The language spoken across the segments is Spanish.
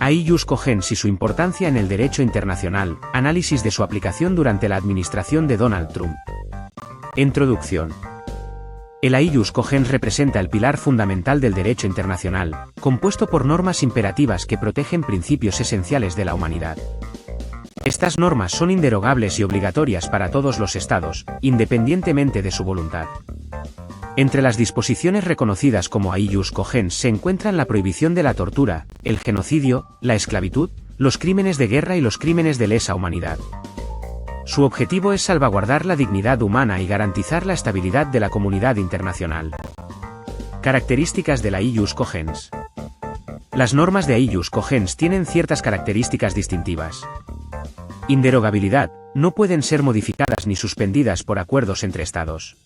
Aiyus Cogens y su importancia en el derecho internacional, análisis de su aplicación durante la administración de Donald Trump. Introducción. El Aiyus Cogens representa el pilar fundamental del derecho internacional, compuesto por normas imperativas que protegen principios esenciales de la humanidad. Estas normas son inderogables y obligatorias para todos los estados, independientemente de su voluntad. Entre las disposiciones reconocidas como Aiyus Cogens se encuentran la prohibición de la tortura, el genocidio, la esclavitud, los crímenes de guerra y los crímenes de lesa humanidad. Su objetivo es salvaguardar la dignidad humana y garantizar la estabilidad de la comunidad internacional. Características del Aiyus Cogens. Las normas de Aiyus Cogens tienen ciertas características distintivas. Inderogabilidad, no pueden ser modificadas ni suspendidas por acuerdos entre estados.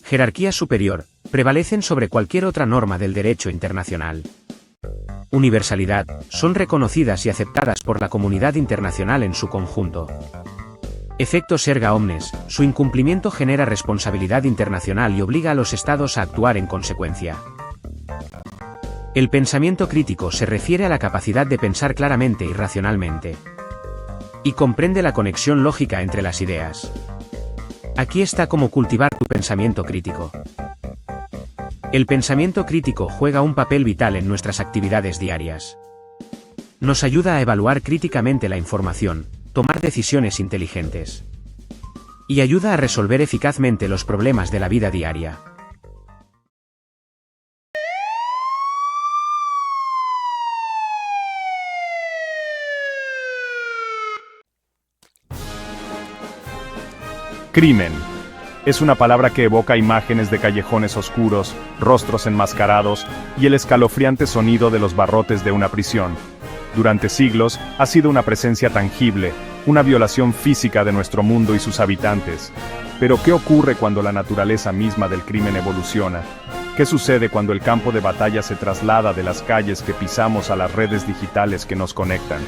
Jerarquía superior, prevalecen sobre cualquier otra norma del derecho internacional. Universalidad, son reconocidas y aceptadas por la comunidad internacional en su conjunto. Efectos erga omnes, su incumplimiento genera responsabilidad internacional y obliga a los estados a actuar en consecuencia. El pensamiento crítico se refiere a la capacidad de pensar claramente y racionalmente. Y comprende la conexión lógica entre las ideas. Aquí está cómo cultivar tu pensamiento crítico. El pensamiento crítico juega un papel vital en nuestras actividades diarias. Nos ayuda a evaluar críticamente la información, tomar decisiones inteligentes. Y ayuda a resolver eficazmente los problemas de la vida diaria. Crimen. Es una palabra que evoca imágenes de callejones oscuros, rostros enmascarados y el escalofriante sonido de los barrotes de una prisión. Durante siglos, ha sido una presencia tangible, una violación física de nuestro mundo y sus habitantes. Pero ¿qué ocurre cuando la naturaleza misma del crimen evoluciona? ¿Qué sucede cuando el campo de batalla se traslada de las calles que pisamos a las redes digitales que nos conectan?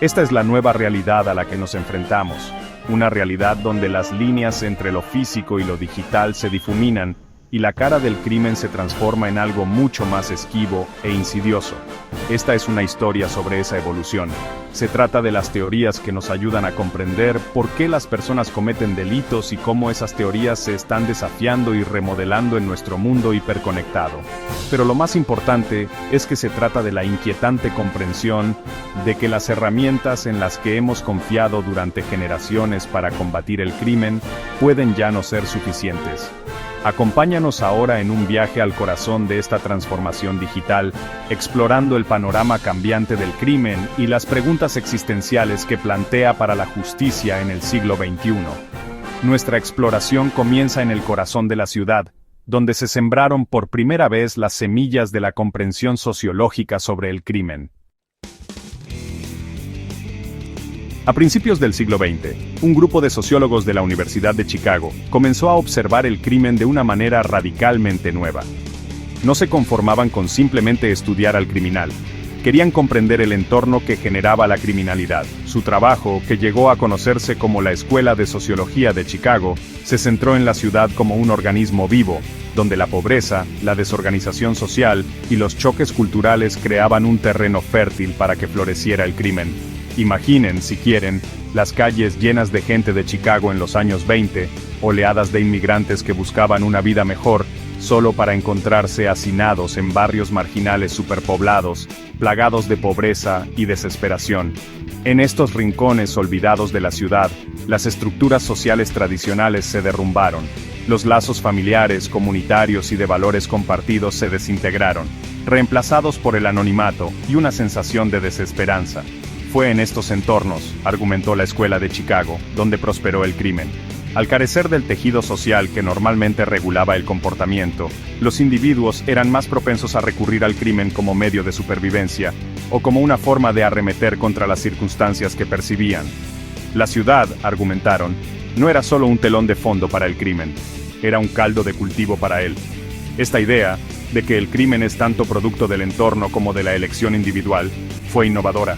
Esta es la nueva realidad a la que nos enfrentamos. Una realidad donde las líneas entre lo físico y lo digital se difuminan, y la cara del crimen se transforma en algo mucho más esquivo e insidioso. Esta es una historia sobre esa evolución. Se trata de las teorías que nos ayudan a comprender por qué las personas cometen delitos y cómo esas teorías se están desafiando y remodelando en nuestro mundo hiperconectado. Pero lo más importante es que se trata de la inquietante comprensión de que las herramientas en las que hemos confiado durante generaciones para combatir el crimen pueden ya no ser suficientes. Acompáñanos ahora en un viaje al corazón de esta transformación digital, explorando el panorama cambiante del crimen y las preguntas existenciales que plantea para la justicia en el siglo XXI. Nuestra exploración comienza en el corazón de la ciudad, donde se sembraron por primera vez las semillas de la comprensión sociológica sobre el crimen. A principios del siglo XX, un grupo de sociólogos de la Universidad de Chicago comenzó a observar el crimen de una manera radicalmente nueva. No se conformaban con simplemente estudiar al criminal. Querían comprender el entorno que generaba la criminalidad. Su trabajo, que llegó a conocerse como la Escuela de Sociología de Chicago, se centró en la ciudad como un organismo vivo, donde la pobreza, la desorganización social y los choques culturales creaban un terreno fértil para que floreciera el crimen. Imaginen, si quieren, las calles llenas de gente de Chicago en los años 20, oleadas de inmigrantes que buscaban una vida mejor, solo para encontrarse hacinados en barrios marginales superpoblados, plagados de pobreza y desesperación. En estos rincones olvidados de la ciudad, las estructuras sociales tradicionales se derrumbaron. Los lazos familiares, comunitarios y de valores compartidos se desintegraron, reemplazados por el anonimato y una sensación de desesperanza. Fue en estos entornos, argumentó la Escuela de Chicago, donde prosperó el crimen. Al carecer del tejido social que normalmente regulaba el comportamiento, los individuos eran más propensos a recurrir al crimen como medio de supervivencia, o como una forma de arremeter contra las circunstancias que percibían. La ciudad, argumentaron, no era solo un telón de fondo para el crimen, era un caldo de cultivo para él. Esta idea, de que el crimen es tanto producto del entorno como de la elección individual, fue innovadora.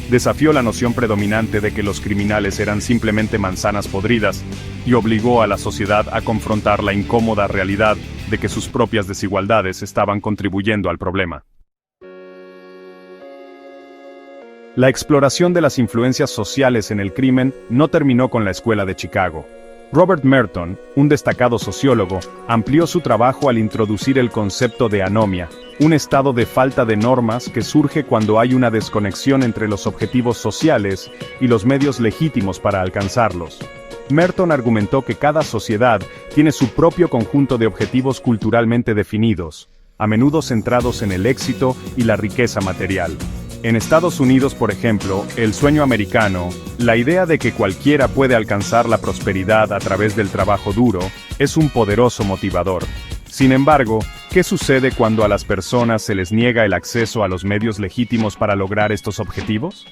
Desafió la noción predominante de que los criminales eran simplemente manzanas podridas, y obligó a la sociedad a confrontar la incómoda realidad de que sus propias desigualdades estaban contribuyendo al problema. La exploración de las influencias sociales en el crimen no terminó con la escuela de Chicago. Robert Merton, un destacado sociólogo, amplió su trabajo al introducir el concepto de anomia, un estado de falta de normas que surge cuando hay una desconexión entre los objetivos sociales y los medios legítimos para alcanzarlos. Merton argumentó que cada sociedad tiene su propio conjunto de objetivos culturalmente definidos, a menudo centrados en el éxito y la riqueza material. En Estados Unidos, por ejemplo, el sueño americano, la idea de que cualquiera puede alcanzar la prosperidad a través del trabajo duro, es un poderoso motivador. Sin embargo, ¿qué sucede cuando a las personas se les niega el acceso a los medios legítimos para lograr estos objetivos?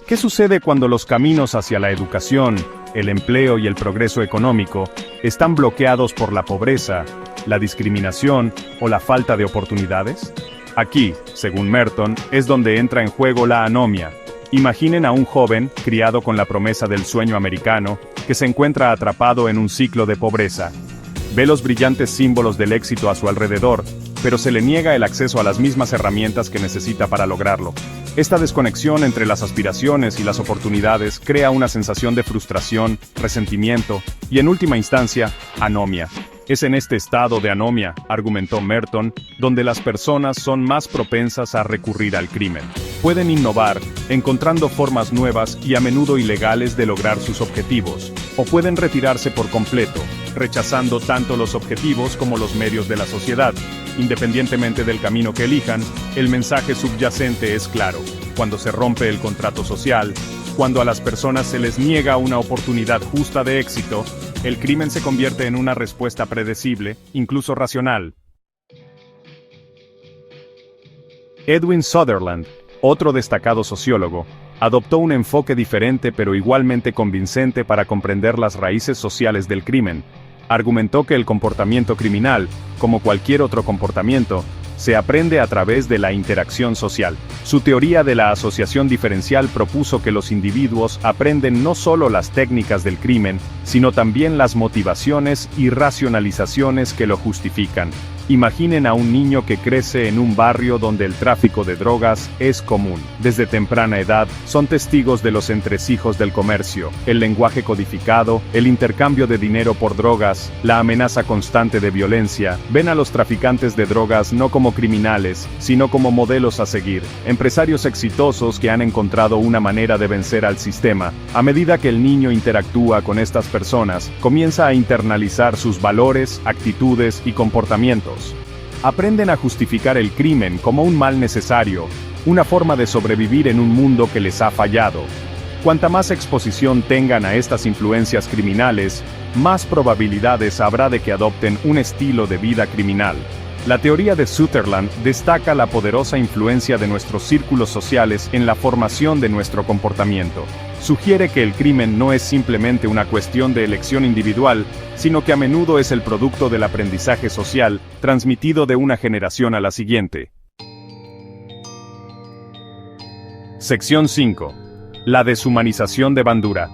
¿Qué sucede cuando los caminos hacia la educación, el empleo y el progreso económico están bloqueados por la pobreza, la discriminación o la falta de oportunidades? Aquí, según Merton, es donde entra en juego la anomia. Imaginen a un joven, criado con la promesa del sueño americano, que se encuentra atrapado en un ciclo de pobreza. Ve los brillantes símbolos del éxito a su alrededor, pero se le niega el acceso a las mismas herramientas que necesita para lograrlo. Esta desconexión entre las aspiraciones y las oportunidades crea una sensación de frustración, resentimiento y, en última instancia, anomia. Es en este estado de anomia, argumentó Merton, donde las personas son más propensas a recurrir al crimen. Pueden innovar, encontrando formas nuevas y a menudo ilegales de lograr sus objetivos, o pueden retirarse por completo, rechazando tanto los objetivos como los medios de la sociedad. Independientemente del camino que elijan, el mensaje subyacente es claro. Cuando se rompe el contrato social, cuando a las personas se les niega una oportunidad justa de éxito, el crimen se convierte en una respuesta predecible, incluso racional. Edwin Sutherland, otro destacado sociólogo, adoptó un enfoque diferente pero igualmente convincente para comprender las raíces sociales del crimen. Argumentó que el comportamiento criminal, como cualquier otro comportamiento, se aprende a través de la interacción social. Su teoría de la asociación diferencial propuso que los individuos aprenden no solo las técnicas del crimen, sino también las motivaciones y racionalizaciones que lo justifican. Imaginen a un niño que crece en un barrio donde el tráfico de drogas es común. Desde temprana edad, son testigos de los entresijos del comercio, el lenguaje codificado, el intercambio de dinero por drogas, la amenaza constante de violencia. Ven a los traficantes de drogas no como criminales, sino como modelos a seguir, empresarios exitosos que han encontrado una manera de vencer al sistema. A medida que el niño interactúa con estas personas, comienza a internalizar sus valores, actitudes y comportamientos. Aprenden a justificar el crimen como un mal necesario, una forma de sobrevivir en un mundo que les ha fallado. Cuanta más exposición tengan a estas influencias criminales, más probabilidades habrá de que adopten un estilo de vida criminal. La teoría de Sutherland destaca la poderosa influencia de nuestros círculos sociales en la formación de nuestro comportamiento. Sugiere que el crimen no es simplemente una cuestión de elección individual, sino que a menudo es el producto del aprendizaje social, transmitido de una generación a la siguiente. Sección 5. La deshumanización de Bandura.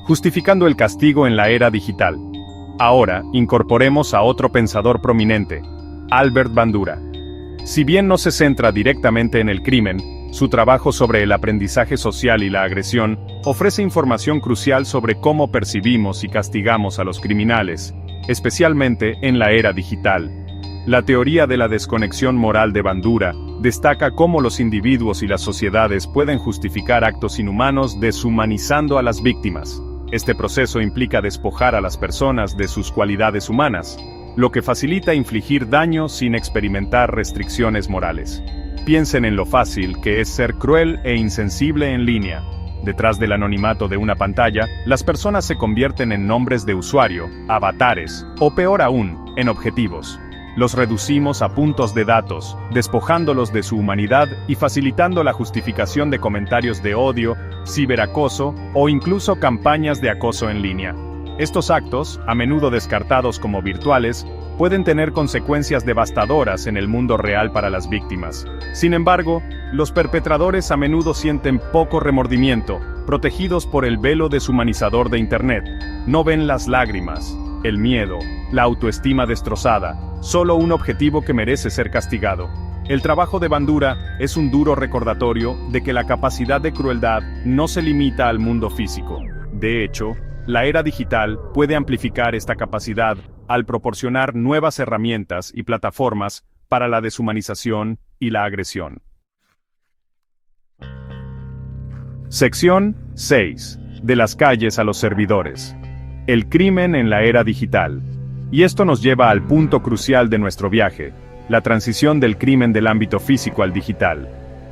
Justificando el castigo en la era digital. Ahora, incorporemos a otro pensador prominente, Albert Bandura. Si bien no se centra directamente en el crimen, su trabajo sobre el aprendizaje social y la agresión ofrece información crucial sobre cómo percibimos y castigamos a los criminales, especialmente en la era digital. La teoría de la desconexión moral de Bandura destaca cómo los individuos y las sociedades pueden justificar actos inhumanos deshumanizando a las víctimas. Este proceso implica despojar a las personas de sus cualidades humanas, lo que facilita infligir daño sin experimentar restricciones morales. Piensen en lo fácil que es ser cruel e insensible en línea. Detrás del anonimato de una pantalla, las personas se convierten en nombres de usuario, avatares, o peor aún, en objetivos. Los reducimos a puntos de datos, despojándolos de su humanidad y facilitando la justificación de comentarios de odio, ciberacoso o incluso campañas de acoso en línea. Estos actos, a menudo descartados como virtuales, pueden tener consecuencias devastadoras en el mundo real para las víctimas. Sin embargo, los perpetradores a menudo sienten poco remordimiento, protegidos por el velo deshumanizador de Internet. No ven las lágrimas, el miedo, la autoestima destrozada, solo un objetivo que merece ser castigado. El trabajo de Bandura es un duro recordatorio de que la capacidad de crueldad no se limita al mundo físico. De hecho, la era digital puede amplificar esta capacidad al proporcionar nuevas herramientas y plataformas para la deshumanización y la agresión. Sección 6. De las calles a los servidores. El crimen en la era digital. Y esto nos lleva al punto crucial de nuestro viaje, la transición del crimen del ámbito físico al digital.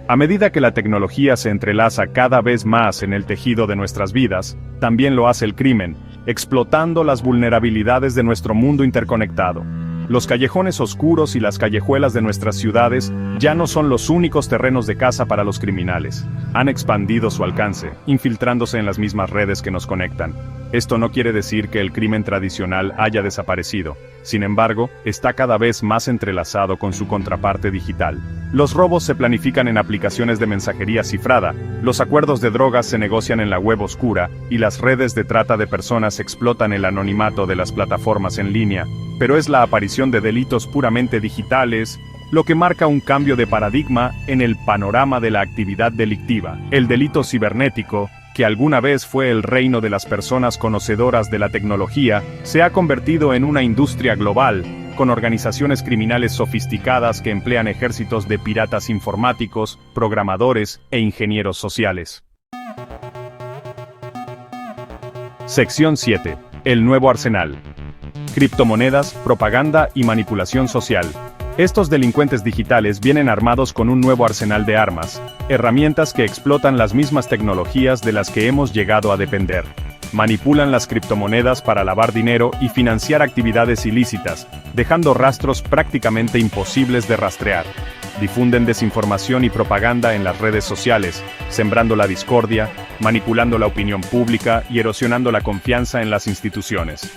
A medida que la tecnología se entrelaza cada vez más en el tejido de nuestras vidas, también lo hace el crimen, explotando las vulnerabilidades de nuestro mundo interconectado. Los callejones oscuros y las callejuelas de nuestras ciudades ya no son los únicos terrenos de caza para los criminales. Han expandido su alcance, infiltrándose en las mismas redes que nos conectan. Esto no quiere decir que el crimen tradicional haya desaparecido. Sin embargo, está cada vez más entrelazado con su contraparte digital. Los robos se planifican en aplicaciones de mensajería cifrada, los acuerdos de drogas se negocian en la web oscura, y las redes de trata de personas explotan el anonimato de las plataformas en línea. Pero es la aparición de delitos puramente digitales lo que marca un cambio de paradigma en el panorama de la actividad delictiva. El delito cibernético, que alguna vez fue el reino de las personas conocedoras de la tecnología, se ha convertido en una industria global, con organizaciones criminales sofisticadas que emplean ejércitos de piratas informáticos, programadores e ingenieros sociales. Sección 7. El nuevo arsenal. Criptomonedas, propaganda y manipulación social. Estos delincuentes digitales vienen armados con un nuevo arsenal de armas, herramientas que explotan las mismas tecnologías de las que hemos llegado a depender. Manipulan las criptomonedas para lavar dinero y financiar actividades ilícitas, dejando rastros prácticamente imposibles de rastrear. Difunden desinformación y propaganda en las redes sociales, sembrando la discordia, manipulando la opinión pública y erosionando la confianza en las instituciones.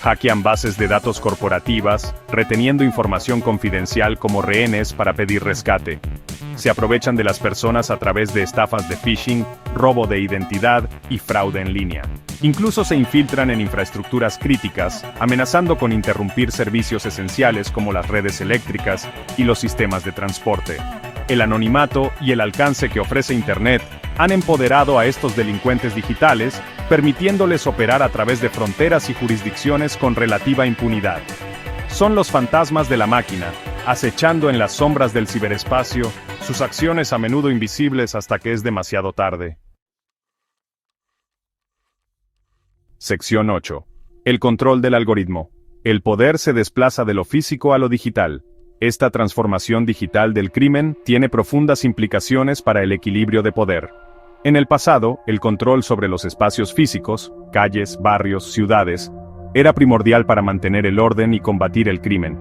Hackean bases de datos corporativas, reteniendo información confidencial como rehenes para pedir rescate. Se aprovechan de las personas a través de estafas de phishing, robo de identidad y fraude en línea. Incluso se infiltran en infraestructuras críticas, amenazando con interrumpir servicios esenciales como las redes eléctricas y los sistemas de transporte. El anonimato y el alcance que ofrece Internet han empoderado a estos delincuentes digitales, permitiéndoles operar a través de fronteras y jurisdicciones con relativa impunidad. Son los fantasmas de la máquina, acechando en las sombras del ciberespacio, sus acciones a menudo invisibles hasta que es demasiado tarde. Sección 8. El control del algoritmo. El poder se desplaza de lo físico a lo digital. Esta transformación digital del crimen tiene profundas implicaciones para el equilibrio de poder. En el pasado, el control sobre los espacios físicos, calles, barrios, ciudades, era primordial para mantener el orden y combatir el crimen.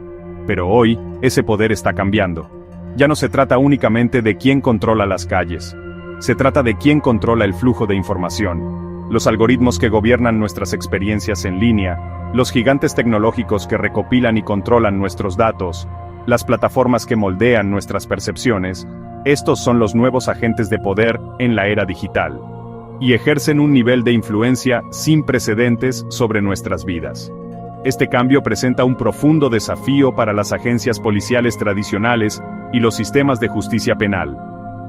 Pero hoy, ese poder está cambiando. Ya no se trata únicamente de quién controla las calles. Se trata de quién controla el flujo de información. Los algoritmos que gobiernan nuestras experiencias en línea, los gigantes tecnológicos que recopilan y controlan nuestros datos, las plataformas que moldean nuestras percepciones, estos son los nuevos agentes de poder en la era digital. Y ejercen un nivel de influencia sin precedentes sobre nuestras vidas. Este cambio presenta un profundo desafío para las agencias policiales tradicionales y los sistemas de justicia penal.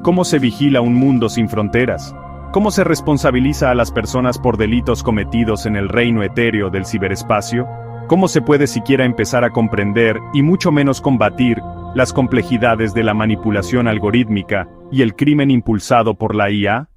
¿Cómo se vigila un mundo sin fronteras? ¿Cómo se responsabiliza a las personas por delitos cometidos en el reino etéreo del ciberespacio? ¿Cómo se puede siquiera empezar a comprender, y mucho menos combatir, las complejidades de la manipulación algorítmica y el crimen impulsado por la IA?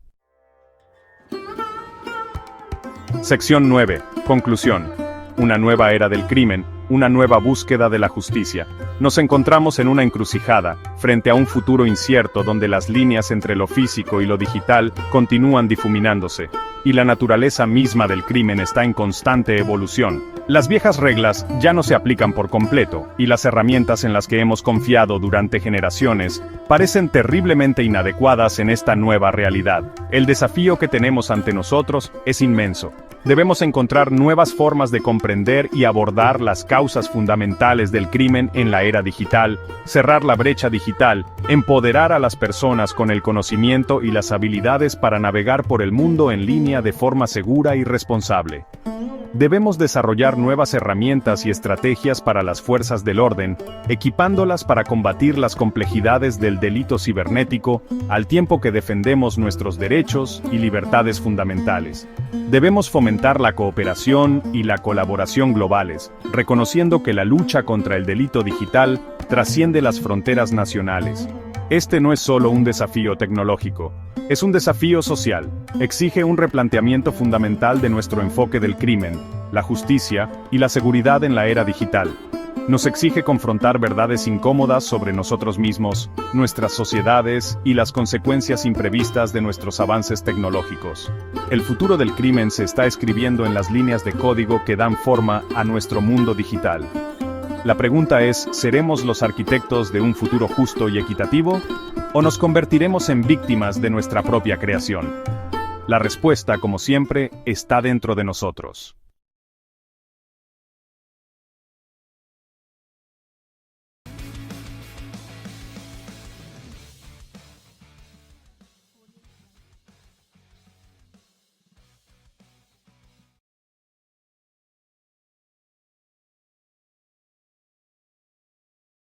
Sección 9. Conclusión. Una nueva era del crimen, una nueva búsqueda de la justicia. Nos encontramos en una encrucijada, frente a un futuro incierto donde las líneas entre lo físico y lo digital continúan difuminándose, y la naturaleza misma del crimen está en constante evolución. Las viejas reglas ya no se aplican por completo, y las herramientas en las que hemos confiado durante generaciones parecen terriblemente inadecuadas en esta nueva realidad. El desafío que tenemos ante nosotros es inmenso. Debemos encontrar nuevas formas de comprender y abordar las causas fundamentales del crimen en la era digital, cerrar la brecha digital, empoderar a las personas con el conocimiento y las habilidades para navegar por el mundo en línea de forma segura y responsable. Debemos desarrollar nuevas herramientas y estrategias para las fuerzas del orden, equipándolas para combatir las complejidades del delito cibernético, al tiempo que defendemos nuestros derechos y libertades fundamentales. Debemos fomentar la cooperación y la colaboración globales, reconociendo que la lucha contra el delito digital trasciende las fronteras nacionales. Este no es solo un desafío tecnológico, es un desafío social. Exige un replanteamiento fundamental de nuestro enfoque del crimen, la justicia y la seguridad en la era digital. Nos exige confrontar verdades incómodas sobre nosotros mismos, nuestras sociedades y las consecuencias imprevistas de nuestros avances tecnológicos. El futuro del crimen se está escribiendo en las líneas de código que dan forma a nuestro mundo digital. La pregunta es, ¿seremos los arquitectos de un futuro justo y equitativo? ¿O nos convertiremos en víctimas de nuestra propia creación? La respuesta, como siempre, está dentro de nosotros.